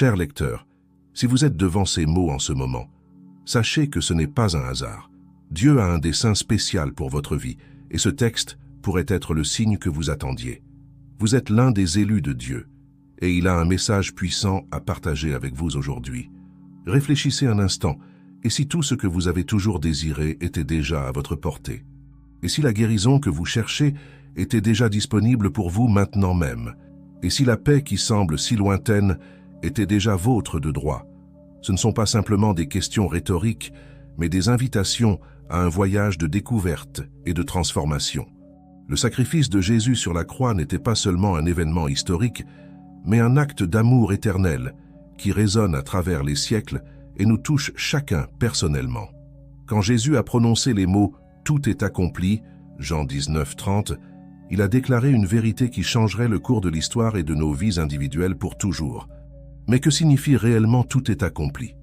Chers lecteurs, si vous êtes devant ces mots en ce moment, sachez que ce n'est pas un hasard. Dieu a un dessein spécial pour votre vie, et ce texte pourrait être le signe que vous attendiez. Vous êtes l'un des élus de Dieu, et il a un message puissant à partager avec vous aujourd'hui. Réfléchissez un instant, et si tout ce que vous avez toujours désiré était déjà à votre portée? Et si la guérison que vous cherchez était déjà disponible pour vous maintenant même? Et si la paix qui semble si lointaine était déjà vôtre de droit? Ce ne sont pas simplement des questions rhétoriques, mais des invitations à un voyage de découverte et de transformation. Le sacrifice de Jésus sur la croix n'était pas seulement un événement historique, mais un acte d'amour éternel qui résonne à travers les siècles et nous touche chacun personnellement. Quand Jésus a prononcé les mots « Tout est accompli », Jean 19, 30, il a déclaré une vérité qui changerait le cours de l'histoire et de nos vies individuelles pour toujours. Mais que signifie réellement « Tout est accompli » ?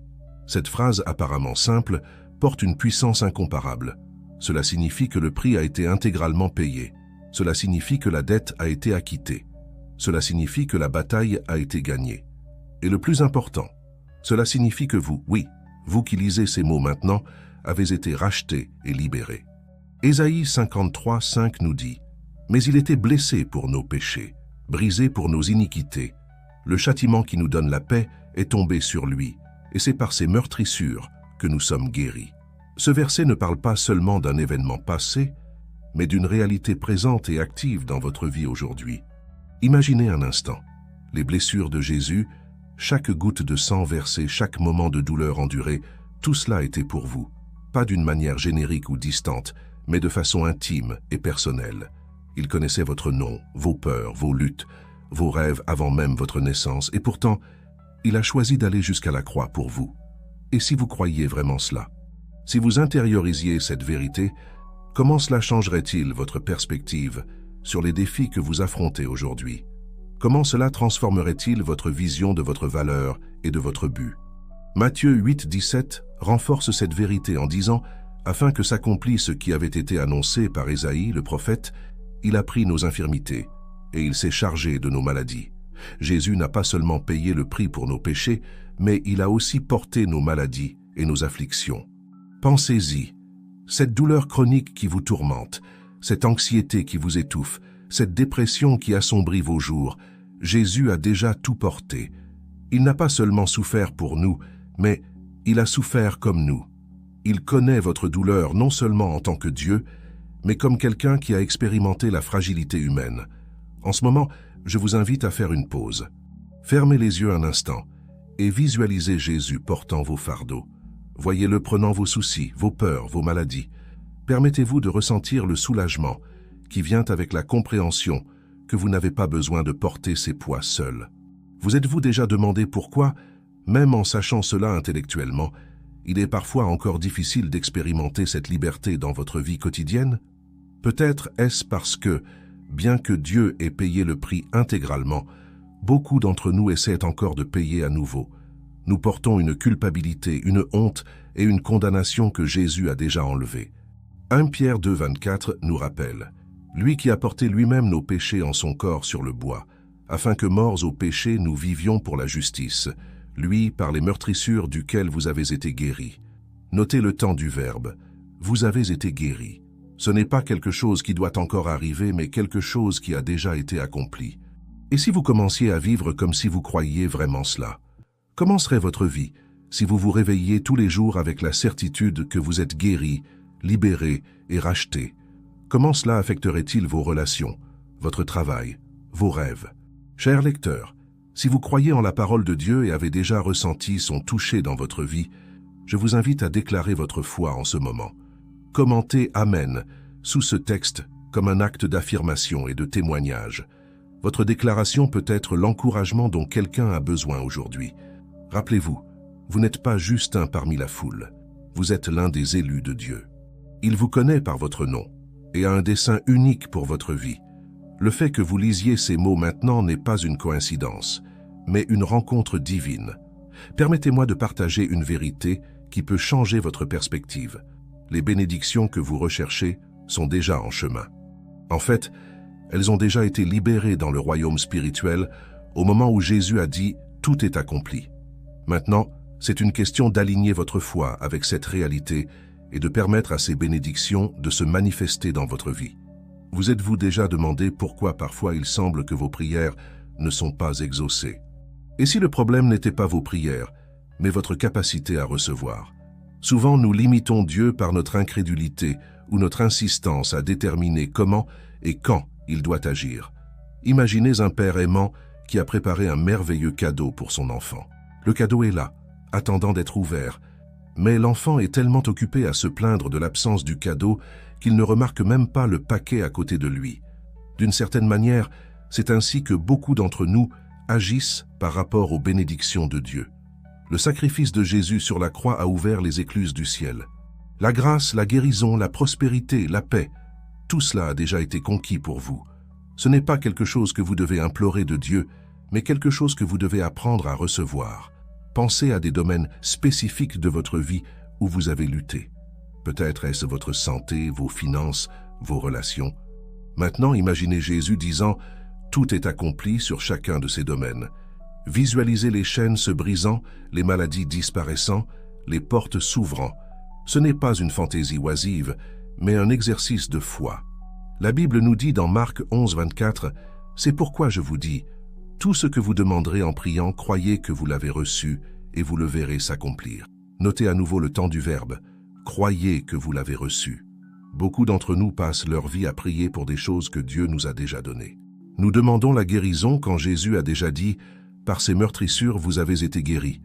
Cette phrase apparemment simple porte une puissance incomparable. Cela signifie que le prix a été intégralement payé. Cela signifie que la dette a été acquittée. Cela signifie que la bataille a été gagnée. Et le plus important, cela signifie que vous, oui, vous qui lisez ces mots maintenant, avez été rachetés et libérés. Ésaïe 53, 5 nous dit « Mais il était blessé pour nos péchés, brisé pour nos iniquités. Le châtiment qui nous donne la paix est tombé sur lui, et c'est par ses meurtrissures que nous sommes guéris. » Ce verset ne parle pas seulement d'un événement passé, mais d'une réalité présente et active dans votre vie aujourd'hui. Imaginez un instant, les blessures de Jésus, chaque goutte de sang versée, chaque moment de douleur enduré, tout cela était pour vous, pas d'une manière générique ou distante, mais de façon intime et personnelle. Il connaissait votre nom, vos peurs, vos luttes, vos rêves avant même votre naissance, et pourtant, il a choisi d'aller jusqu'à la croix pour vous. Et si vous croyiez vraiment cela? Si vous intériorisiez cette vérité, comment cela changerait-il votre perspective sur les défis que vous affrontez aujourd'hui? Comment cela transformerait-il votre vision de votre valeur et de votre but? Matthieu 8, 17 renforce cette vérité en disant « Afin que s'accomplisse ce qui avait été annoncé par Ésaïe, le prophète, il a pris nos infirmités et il s'est chargé de nos maladies. » Jésus n'a pas seulement payé le prix pour nos péchés, mais il a aussi porté nos maladies et nos afflictions. Pensez-y, cette douleur chronique qui vous tourmente, cette anxiété qui vous étouffe, cette dépression qui assombrit vos jours, Jésus a déjà tout porté. Il n'a pas seulement souffert pour nous, mais il a souffert comme nous. Il connaît votre douleur non seulement en tant que Dieu, mais comme quelqu'un qui a expérimenté la fragilité humaine. En ce moment, je vous invite à faire une pause. Fermez les yeux un instant et visualisez Jésus portant vos fardeaux. Voyez-le prenant vos soucis, vos peurs, vos maladies. Permettez-vous de ressentir le soulagement qui vient avec la compréhension que vous n'avez pas besoin de porter ces poids seul. Vous êtes-vous déjà demandé pourquoi, même en sachant cela intellectuellement, il est parfois encore difficile d'expérimenter cette liberté dans votre vie quotidienne? Peut-être est-ce parce que, bien que Dieu ait payé le prix intégralement, beaucoup d'entre nous essaient encore de payer à nouveau. Nous portons une culpabilité, une honte et une condamnation que Jésus a déjà enlevée. 1 Pierre 2, 24 nous rappelle « Lui qui a porté lui-même nos péchés en son corps sur le bois, afin que morts au péché nous vivions pour la justice, lui par les meurtrissures duquel vous avez été guéris. » Notez le temps du verbe « vous avez été guéris ». Ce n'est pas quelque chose qui doit encore arriver, mais quelque chose qui a déjà été accompli. Et si vous commenciez à vivre comme si vous croyiez vraiment cela? Comment serait votre vie si vous vous réveilliez tous les jours avec la certitude que vous êtes guéri, libéré et racheté? Comment cela affecterait-il vos relations, votre travail, vos rêves? Chers lecteurs, si vous croyez en la parole de Dieu et avez déjà ressenti son toucher dans votre vie, je vous invite à déclarer votre foi en ce moment. Commentez « Amen » sous ce texte comme un acte d'affirmation et de témoignage. Votre déclaration peut être l'encouragement dont quelqu'un a besoin aujourd'hui. Rappelez-vous, vous n'êtes pas juste un parmi la foule. Vous êtes l'un des élus de Dieu. Il vous connaît par votre nom et a un dessein unique pour votre vie. Le fait que vous lisiez ces mots maintenant n'est pas une coïncidence, mais une rencontre divine. Permettez-moi de partager une vérité qui peut changer votre perspective. Les bénédictions que vous recherchez sont déjà en chemin. En fait, elles ont déjà été libérées dans le royaume spirituel au moment où Jésus a dit « tout est accompli. Maintenant, c'est une question d'aligner votre foi avec cette réalité et de permettre à ces bénédictions de se manifester dans votre vie. Vous êtes-vous déjà demandé pourquoi parfois il semble que vos prières ne sont pas exaucées? Et si le problème n'était pas vos prières, mais votre capacité à recevoir? Souvent, nous limitons Dieu par notre incrédulité ou notre insistance à déterminer comment et quand il doit agir. Imaginez un père aimant qui a préparé un merveilleux cadeau pour son enfant. Le cadeau est là, attendant d'être ouvert, mais l'enfant est tellement occupé à se plaindre de l'absence du cadeau qu'il ne remarque même pas le paquet à côté de lui. D'une certaine manière, c'est ainsi que beaucoup d'entre nous agissent par rapport aux bénédictions de Dieu. Le sacrifice de Jésus sur la croix a ouvert les écluses du ciel. La grâce, la guérison, la prospérité, la paix, tout cela a déjà été conquis pour vous. Ce n'est pas quelque chose que vous devez implorer de Dieu, mais quelque chose que vous devez apprendre à recevoir. Pensez à des domaines spécifiques de votre vie où vous avez lutté. Peut-être est-ce votre santé, vos finances, vos relations. Maintenant, imaginez Jésus disant « Tout est accompli sur chacun de ces domaines ». Visualisez les chaînes se brisant, les maladies disparaissant, les portes s'ouvrant. Ce n'est pas une fantaisie oisive, mais un exercice de foi. La Bible nous dit dans Marc 11, 24, « C'est pourquoi je vous dis, tout ce que vous demanderez en priant, croyez que vous l'avez reçu et vous le verrez s'accomplir. » Notez à nouveau le temps du verbe, « Croyez que vous l'avez reçu ». Beaucoup d'entre nous passent leur vie à prier pour des choses que Dieu nous a déjà données. Nous demandons la guérison quand Jésus a déjà dit « Par ses meurtrissures, vous avez été guéris ».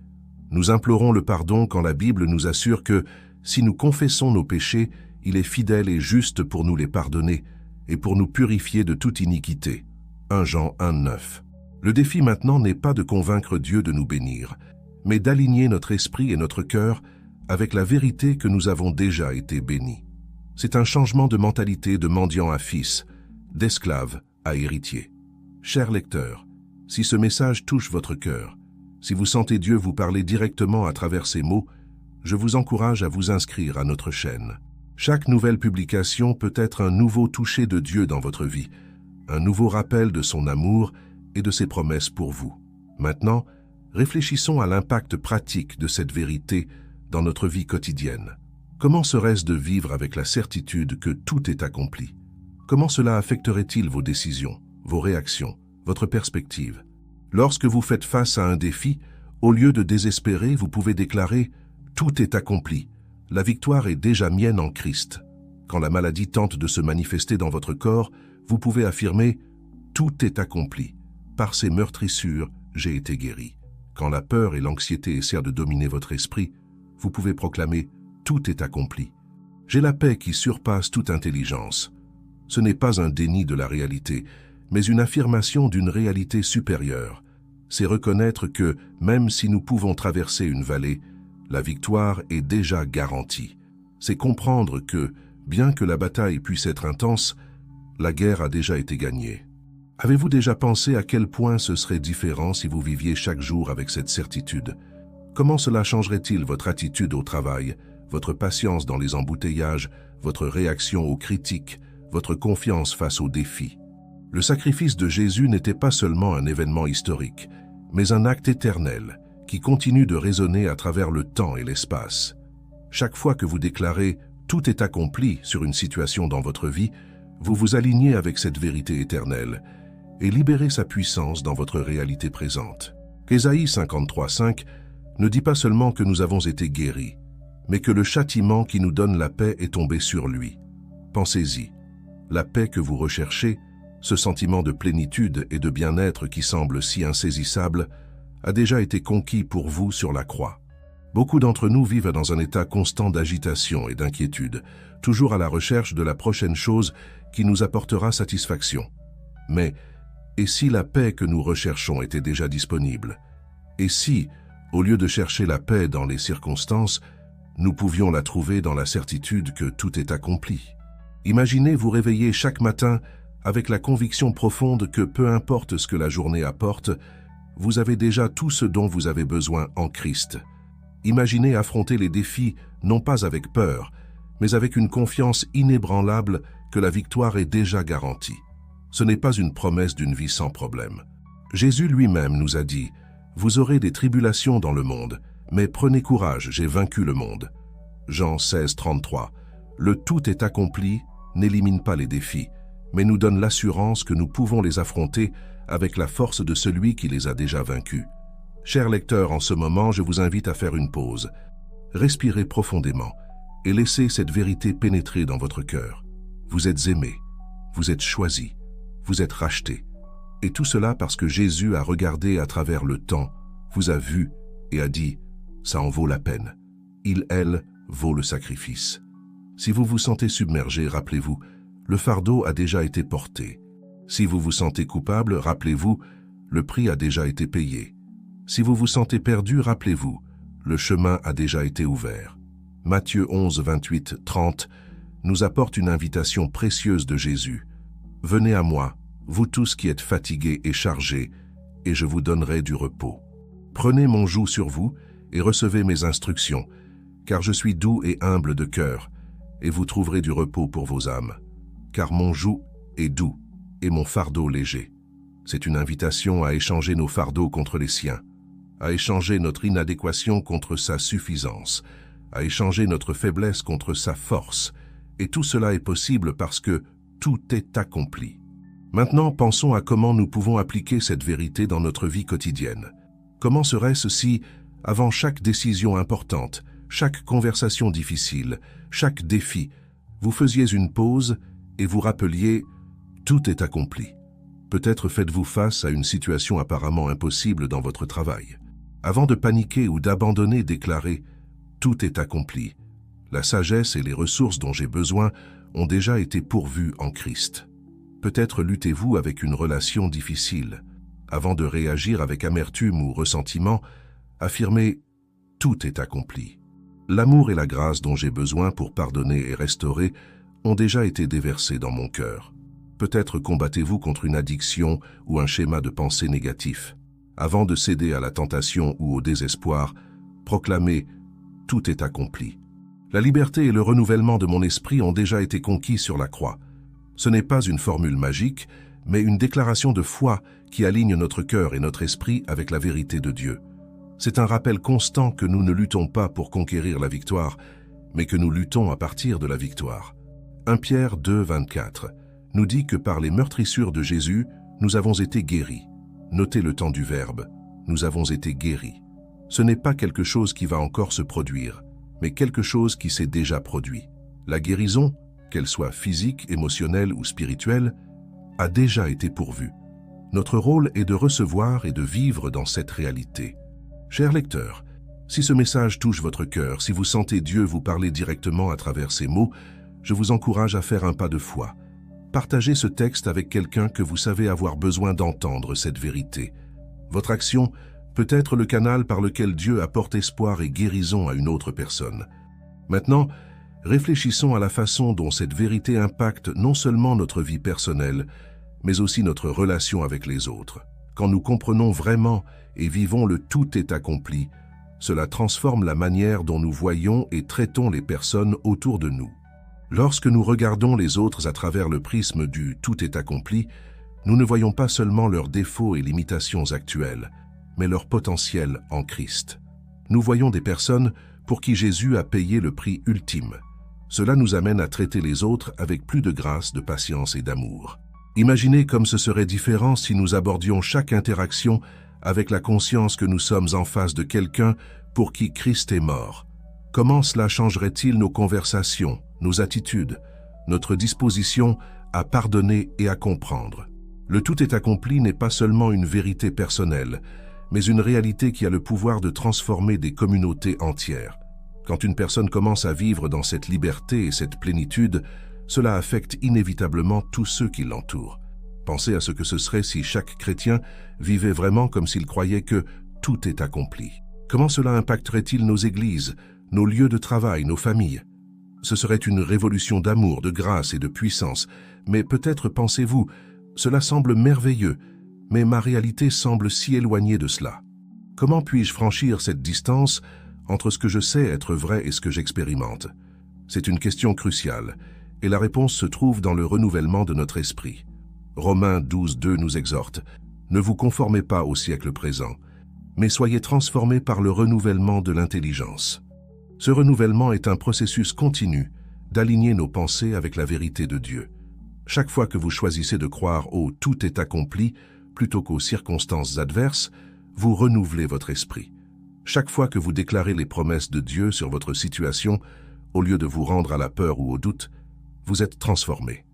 Nous implorons le pardon quand la Bible nous assure que, si nous confessons nos péchés, il est fidèle et juste pour nous les pardonner et pour nous purifier de toute iniquité. 1 Jean 1, 9. Le défi maintenant n'est pas de convaincre Dieu de nous bénir, mais d'aligner notre esprit et notre cœur avec la vérité que nous avons déjà été bénis. C'est un changement de mentalité de mendiant à fils, d'esclave à héritier. Chers lecteurs, si ce message touche votre cœur, si vous sentez Dieu vous parler directement à travers ces mots, je vous encourage à vous inscrire à notre chaîne. Chaque nouvelle publication peut être un nouveau toucher de Dieu dans votre vie, un nouveau rappel de son amour et de ses promesses pour vous. Maintenant, réfléchissons à l'impact pratique de cette vérité dans notre vie quotidienne. Comment serait-ce de vivre avec la certitude que tout est accompli? Comment cela affecterait-il vos décisions, vos réactions, votre perspective? Lorsque vous faites face à un défi, au lieu de désespérer, vous pouvez déclarer « Tout est accompli. La victoire est déjà mienne en Christ ». Quand la maladie tente de se manifester dans votre corps, vous pouvez affirmer « Tout est accompli. Par ses meurtrissures, j'ai été guéri ». Quand la peur et l'anxiété essaient de dominer votre esprit, vous pouvez proclamer « Tout est accompli. J'ai la paix qui surpasse toute intelligence ». Ce n'est pas un déni de la réalité, mais une affirmation d'une réalité supérieure. C'est reconnaître que, même si nous pouvons traverser une vallée, la victoire est déjà garantie. C'est comprendre que, bien que la bataille puisse être intense, la guerre a déjà été gagnée. Avez-vous déjà pensé à quel point ce serait différent si vous viviez chaque jour avec cette certitude? Comment cela changerait-il votre attitude au travail, votre patience dans les embouteillages, votre réaction aux critiques, votre confiance face aux défis? Le sacrifice de Jésus n'était pas seulement un événement historique, mais un acte éternel qui continue de résonner à travers le temps et l'espace. Chaque fois que vous déclarez « tout est accompli » sur une situation dans votre vie, vous vous alignez avec cette vérité éternelle et libérez sa puissance dans votre réalité présente. Ésaïe 53:5 ne dit pas seulement que nous avons été guéris, mais que le châtiment qui nous donne la paix est tombé sur lui. Pensez-y, la paix que vous recherchez, ce sentiment de plénitude et de bien-être qui semble si insaisissable, a déjà été conquis pour vous sur la croix. Beaucoup d'entre nous vivent dans un état constant d'agitation et d'inquiétude, toujours à la recherche de la prochaine chose qui nous apportera satisfaction. Mais, et si la paix que nous recherchons était déjà disponible? Et si, au lieu de chercher la paix dans les circonstances, nous pouvions la trouver dans la certitude que tout est accompli? Imaginez vous réveiller chaque matin avec la conviction profonde que peu importe ce que la journée apporte, vous avez déjà tout ce dont vous avez besoin en Christ. Imaginez affronter les défis non pas avec peur, mais avec une confiance inébranlable que la victoire est déjà garantie. Ce n'est pas une promesse d'une vie sans problème. Jésus lui-même nous a dit Vous aurez des tribulations dans le monde, mais prenez courage, j'ai vaincu le monde. Jean 16, 33. Le tout est accompli n'élimine pas les défis, mais nous donne l'assurance que nous pouvons les affronter avec la force de celui qui les a déjà vaincus. Chers lecteurs, en ce moment, je vous invite à faire une pause. Respirez profondément et laissez cette vérité pénétrer dans votre cœur. Vous êtes aimés, vous êtes choisis, vous êtes rachetés. Et tout cela parce que Jésus a regardé à travers le temps, vous a vu et a dit « ça en vaut la peine ». Il, elle, vaut le sacrifice. Si vous vous sentez submergé, rappelez-vous, le fardeau a déjà été porté. Si vous vous sentez coupable, rappelez-vous, le prix a déjà été payé. Si vous vous sentez perdu, rappelez-vous, le chemin a déjà été ouvert. Matthieu 11, 28, 30 nous apporte une invitation précieuse de Jésus. « Venez à moi, vous tous qui êtes fatigués et chargés, et je vous donnerai du repos. Prenez mon joug sur vous et recevez mes instructions, car je suis doux et humble de cœur, et vous trouverez du repos pour vos âmes. Car mon joug est doux et mon fardeau léger. » C'est une invitation à échanger nos fardeaux contre les siens, à échanger notre inadéquation contre sa suffisance, à échanger notre faiblesse contre sa force. Et tout cela est possible parce que tout est accompli. Maintenant, pensons à comment nous pouvons appliquer cette vérité dans notre vie quotidienne. Comment serait-ce si, avant chaque décision importante, chaque conversation difficile, chaque défi, vous faisiez une pause et vous rappeliez « tout est accompli ». Peut-être faites-vous face à une situation apparemment impossible dans votre travail. Avant de paniquer ou d'abandonner, déclarez « tout est accompli ». La sagesse et les ressources dont j'ai besoin ont déjà été pourvues en Christ. Peut-être luttez-vous avec une relation difficile. Avant de réagir avec amertume ou ressentiment, affirmez « tout est accompli ». L'amour et la grâce dont j'ai besoin pour pardonner et restaurer ont déjà été déversés dans mon cœur. Peut-être combattez-vous contre une addiction ou un schéma de pensée négatif. Avant de céder à la tentation ou au désespoir, proclamez « tout est accompli ». La liberté et le renouvellement de mon esprit ont déjà été conquis sur la croix. Ce n'est pas une formule magique, mais une déclaration de foi qui aligne notre cœur et notre esprit avec la vérité de Dieu. C'est un rappel constant que nous ne luttons pas pour conquérir la victoire, mais que nous luttons à partir de la victoire. 1 Pierre 2, 24 nous dit que par les meurtrissures de Jésus, nous avons été guéris. Notez le temps du verbe, nous avons été guéris. Ce n'est pas quelque chose qui va encore se produire, mais quelque chose qui s'est déjà produit. La guérison, qu'elle soit physique, émotionnelle ou spirituelle, a déjà été pourvue. Notre rôle est de recevoir et de vivre dans cette réalité. Chers lecteurs, si ce message touche votre cœur, si vous sentez Dieu vous parler directement à travers ces mots, je vous encourage à faire un pas de foi. Partagez ce texte avec quelqu'un que vous savez avoir besoin d'entendre cette vérité. Votre action peut être le canal par lequel Dieu apporte espoir et guérison à une autre personne. Maintenant, réfléchissons à la façon dont cette vérité impacte non seulement notre vie personnelle, mais aussi notre relation avec les autres. Quand nous comprenons vraiment et vivons le « tout est accompli », cela transforme la manière dont nous voyons et traitons les personnes autour de nous. Lorsque nous regardons les autres à travers le prisme du « tout est accompli », nous ne voyons pas seulement leurs défauts et limitations actuelles, mais leur potentiel en Christ. Nous voyons des personnes pour qui Jésus a payé le prix ultime. Cela nous amène à traiter les autres avec plus de grâce, de patience et d'amour. Imaginez comme ce serait différent si nous abordions chaque interaction avec la conscience que nous sommes en face de quelqu'un pour qui Christ est mort. Comment cela changerait-il nos conversations, nos attitudes, notre disposition à pardonner et à comprendre? Le tout est accompli n'est pas seulement une vérité personnelle, mais une réalité qui a le pouvoir de transformer des communautés entières. Quand une personne commence à vivre dans cette liberté et cette plénitude, cela affecte inévitablement tous ceux qui l'entourent. Pensez à ce que ce serait si chaque chrétien vivait vraiment comme s'il croyait que tout est accompli. Comment cela impacterait-il nos églises, nos lieux de travail, nos familles? Ce serait une révolution d'amour, de grâce et de puissance. Mais peut-être pensez-vous, cela semble merveilleux, mais ma réalité semble si éloignée de cela. Comment puis-je franchir cette distance entre ce que je sais être vrai et ce que j'expérimente? C'est une question cruciale, et la réponse se trouve dans le renouvellement de notre esprit. Romains 12, 2 nous exhorte « Ne vous conformez pas au siècle présent, mais soyez transformés par le renouvellement de l'intelligence. Ce renouvellement est un processus continu d'aligner nos pensées avec la vérité de Dieu. Chaque fois que vous choisissez de croire au « tout est accompli » plutôt qu'aux circonstances adverses, vous renouvelez votre esprit. Chaque fois que vous déclarez les promesses de Dieu sur votre situation, au lieu de vous rendre à la peur ou au doute, vous êtes transformé.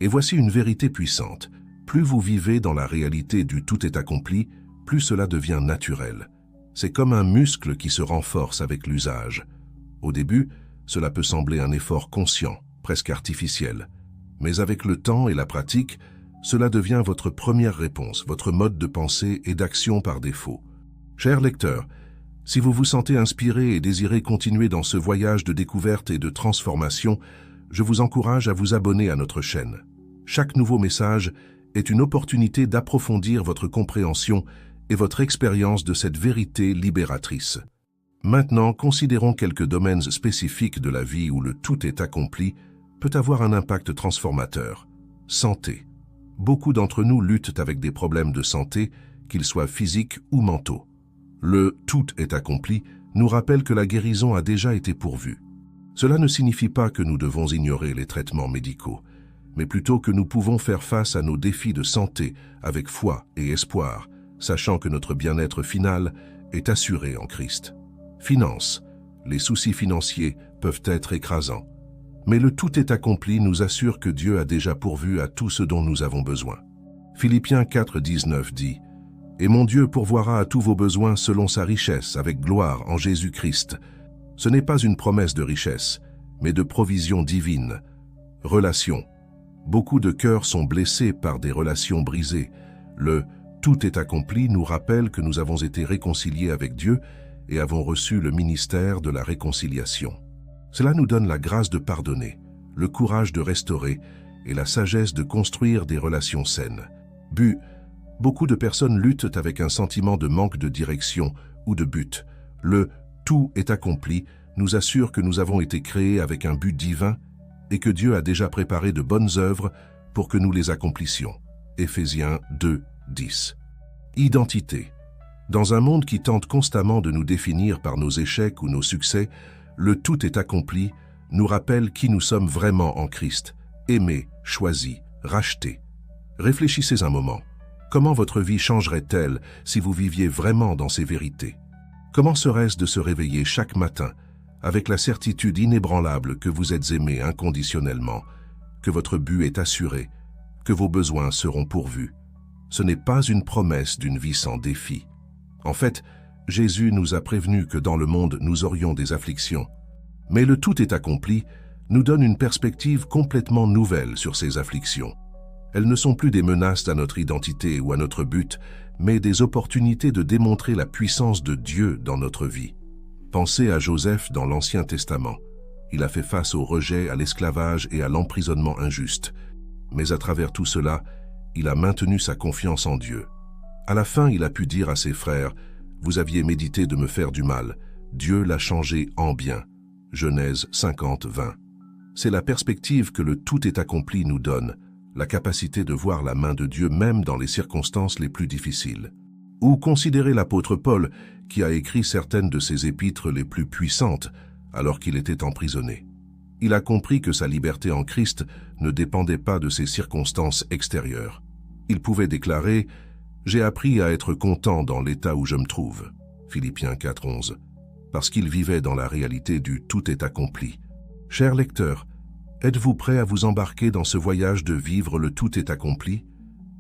Et voici une vérité puissante. Plus vous vivez dans la réalité du « tout est accompli », plus cela devient naturel. C'est comme un muscle qui se renforce avec l'usage. Au début, cela peut sembler un effort conscient, presque artificiel. Mais avec le temps et la pratique, cela devient votre première réponse, votre mode de pensée et d'action par défaut. Chers lecteurs, si vous vous sentez inspiré et désirez continuer dans ce voyage de découverte et de transformation, je vous encourage à vous abonner à notre chaîne. Chaque nouveau message est une opportunité d'approfondir votre compréhension et votre expérience de cette vérité libératrice. Maintenant, considérons quelques domaines spécifiques de la vie où le tout est accompli peut avoir un impact transformateur. Santé. Beaucoup d'entre nous luttent avec des problèmes de santé, qu'ils soient physiques ou mentaux. Le « tout est accompli » nous rappelle que la guérison a déjà été pourvue. Cela ne signifie pas que nous devons ignorer les traitements médicaux, mais plutôt que nous pouvons faire face à nos défis de santé avec foi et espoir, sachant que notre bien-être final est assuré en Christ. Finances. Les soucis financiers peuvent être écrasants. Mais le tout est accompli nous assure que Dieu a déjà pourvu à tout ce dont nous avons besoin. Philippiens 4,19 dit « Et mon Dieu pourvoira à tous vos besoins selon sa richesse avec gloire en Jésus-Christ. » Ce n'est pas une promesse de richesse, mais de provision divine. Relations. Beaucoup de cœurs sont blessés par des relations brisées. Le « tout est accompli » nous rappelle que nous avons été réconciliés avec Dieu et avons reçu le ministère de la réconciliation. Cela nous donne la grâce de pardonner, le courage de restaurer et la sagesse de construire des relations saines. Beaucoup de personnes luttent avec un sentiment de manque de direction ou de but. Le « tout est accompli » nous assure que nous avons été créés avec un but divin et que Dieu a déjà préparé de bonnes œuvres pour que nous les accomplissions. Éphésiens 2, 10. Identité. Dans un monde qui tente constamment de nous définir par nos échecs ou nos succès, le « tout est accompli » nous rappelle qui nous sommes vraiment en Christ, aimés, choisis, rachetés. Réfléchissez un moment. Comment votre vie changerait-elle si vous viviez vraiment dans ces vérités? Comment serait-ce de se réveiller chaque matin avec la certitude inébranlable que vous êtes aimé inconditionnellement, que votre but est assuré, que vos besoins seront pourvus? Ce n'est pas une promesse d'une vie sans défi. En fait, Jésus nous a prévenu que dans le monde nous aurions des afflictions. Mais le tout est accompli nous donne une perspective complètement nouvelle sur ces afflictions. Elles ne sont plus des menaces à notre identité ou à notre but, mais des opportunités de démontrer la puissance de Dieu dans notre vie. Pensez à Joseph dans l'Ancien Testament. Il a fait face au rejet, à l'esclavage et à l'emprisonnement injuste. Mais à travers tout cela, il a maintenu sa confiance en Dieu. À la fin, il a pu dire à ses frères « Vous aviez médité de me faire du mal. Dieu l'a changé en bien. » Genèse 50, 20. C'est la perspective que le tout est accompli nous donne, la capacité de voir la main de Dieu même dans les circonstances les plus difficiles. Ou considérez l'apôtre Paul, qui a écrit certaines de ses épîtres les plus puissantes alors qu'il était emprisonné. Il a compris que sa liberté en Christ ne dépendait pas de ses circonstances extérieures. Il pouvait déclarer « J'ai appris à être content dans l'état où je me trouve » Philippiens 4, 11, parce qu'il vivait dans la réalité du « tout est accompli ». Chers lecteurs, êtes-vous prêts à vous embarquer dans ce voyage de vivre le « tout est accompli » ?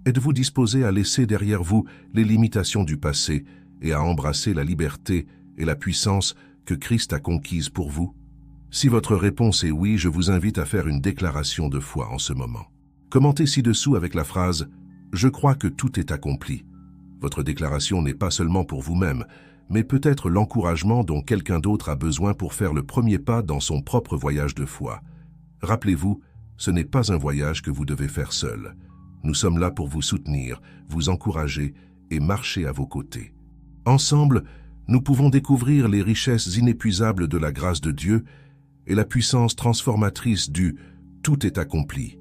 Êtes-vous disposé à laisser derrière vous les limitations du passé et à embrasser la liberté et la puissance que Christ a conquise pour vous? Si votre réponse est oui, je vous invite à faire une déclaration de foi en ce moment. Commentez ci-dessous avec la phrase « Je crois que tout est accompli ». Votre déclaration n'est pas seulement pour vous-même, mais peut-être l'encouragement dont quelqu'un d'autre a besoin pour faire le premier pas dans son propre voyage de foi. Rappelez-vous, ce n'est pas un voyage que vous devez faire seul. Nous sommes là pour vous soutenir, vous encourager et marcher à vos côtés. Ensemble, nous pouvons découvrir les richesses inépuisables de la grâce de Dieu et la puissance transformatrice du « tout est accompli ».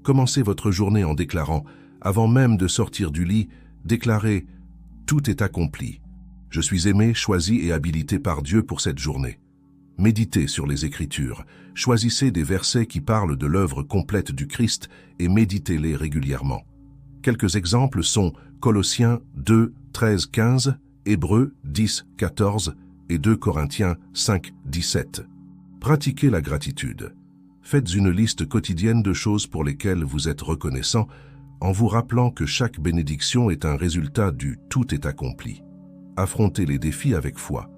Commencez votre journée en déclarant, avant même de sortir du lit, déclarez « tout est accompli ». Je suis aimé, choisi et habilité par Dieu pour cette journée. Méditez sur les Écritures. Choisissez des versets qui parlent de l'œuvre complète du Christ et méditez-les régulièrement. Quelques exemples sont Colossiens 2, 13, 15, Hébreux 10, 14 et 2 Corinthiens 5, 17. Pratiquez la gratitude. Faites une liste quotidienne de choses pour lesquelles vous êtes reconnaissant en vous rappelant que chaque bénédiction est un résultat du « tout est accompli ». Affrontez les défis avec foi.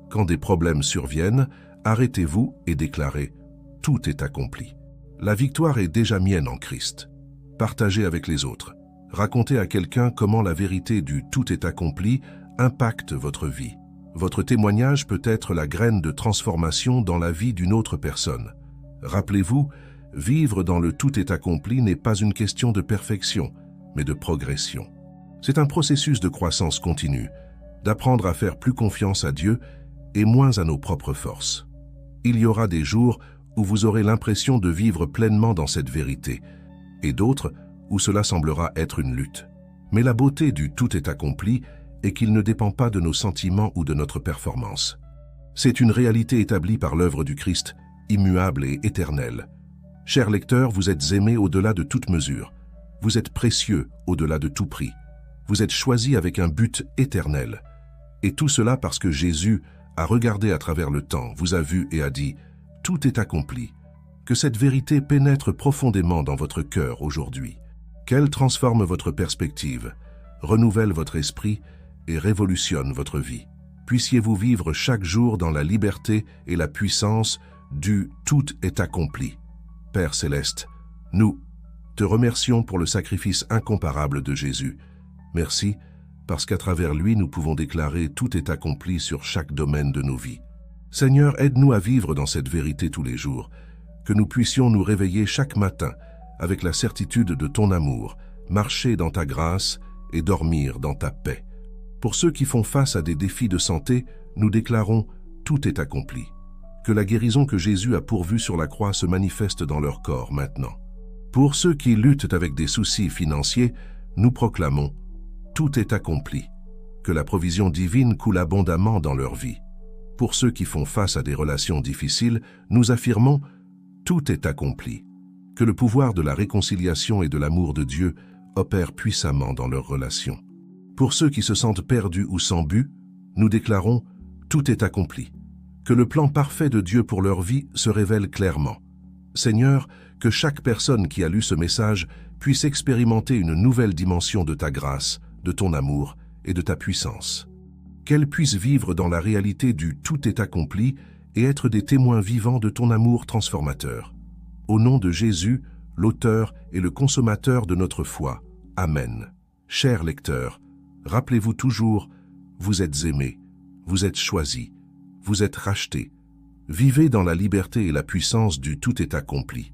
Quand des problèmes surviennent, arrêtez-vous et déclarez « tout est accompli ». La victoire est déjà mienne en Christ. Partagez avec les autres. Racontez à quelqu'un comment la vérité du « tout est accompli » impacte votre vie. Votre témoignage peut être la graine de transformation dans la vie d'une autre personne. Rappelez-vous, vivre dans le « tout est accompli » n'est pas une question de perfection, mais de progression. C'est un processus de croissance continue, d'apprendre à faire plus confiance à Dieu et moins à nos propres forces. Il y aura des jours où vous aurez l'impression de vivre pleinement dans cette vérité, et d'autres où cela semblera être une lutte. Mais la beauté du « tout est accompli » est qu'il ne dépend pas de nos sentiments ou de notre performance. C'est une réalité établie par l'œuvre du Christ, immuable et éternelle. Chers lecteurs, vous êtes aimés au-delà de toute mesure. Vous êtes précieux au-delà de tout prix. Vous êtes choisis avec un but éternel. Et tout cela parce que Jésus a regardé à travers le temps, vous a vu et a dit « Tout est accompli ». Que cette vérité pénètre profondément dans votre cœur aujourd'hui. Qu'elle transforme votre perspective, renouvelle votre esprit et révolutionne votre vie. Puissiez-vous vivre chaque jour dans la liberté et la puissance du « Tout est accompli ». Père céleste, nous te remercions pour le sacrifice incomparable de Jésus. Merci, parce qu'à travers lui, nous pouvons déclarer « Tout est accompli » sur chaque domaine de nos vies. Seigneur, aide-nous à vivre dans cette vérité tous les jours, que nous puissions nous réveiller chaque matin avec la certitude de ton amour, marcher dans ta grâce et dormir dans ta paix. Pour ceux qui font face à des défis de santé, nous déclarons « Tout est accompli ». Que la guérison que Jésus a pourvue sur la croix se manifeste dans leur corps maintenant. Pour ceux qui luttent avec des soucis financiers, nous proclamons « Tout est accompli ». Que la provision divine coule abondamment dans leur vie. Pour ceux qui font face à des relations difficiles, nous affirmons « Tout est accompli ». Que le pouvoir de la réconciliation et de l'amour de Dieu opère puissamment dans leurs relations. Pour ceux qui se sentent perdus ou sans but, nous déclarons « Tout est accompli ». Que le plan parfait de Dieu pour leur vie se révèle clairement. Seigneur, que chaque personne qui a lu ce message puisse expérimenter une nouvelle dimension de ta grâce, de ton amour et de ta puissance. Qu'elle puisse vivre dans la réalité du « Tout est accompli » et être des témoins vivants de ton amour transformateur. Au nom de Jésus, l'auteur et le consommateur de notre foi. Amen. Chers lecteurs, rappelez-vous toujours, vous êtes aimés, vous êtes choisis, vous êtes rachetés. Vivez dans la liberté et la puissance du « Tout est accompli ».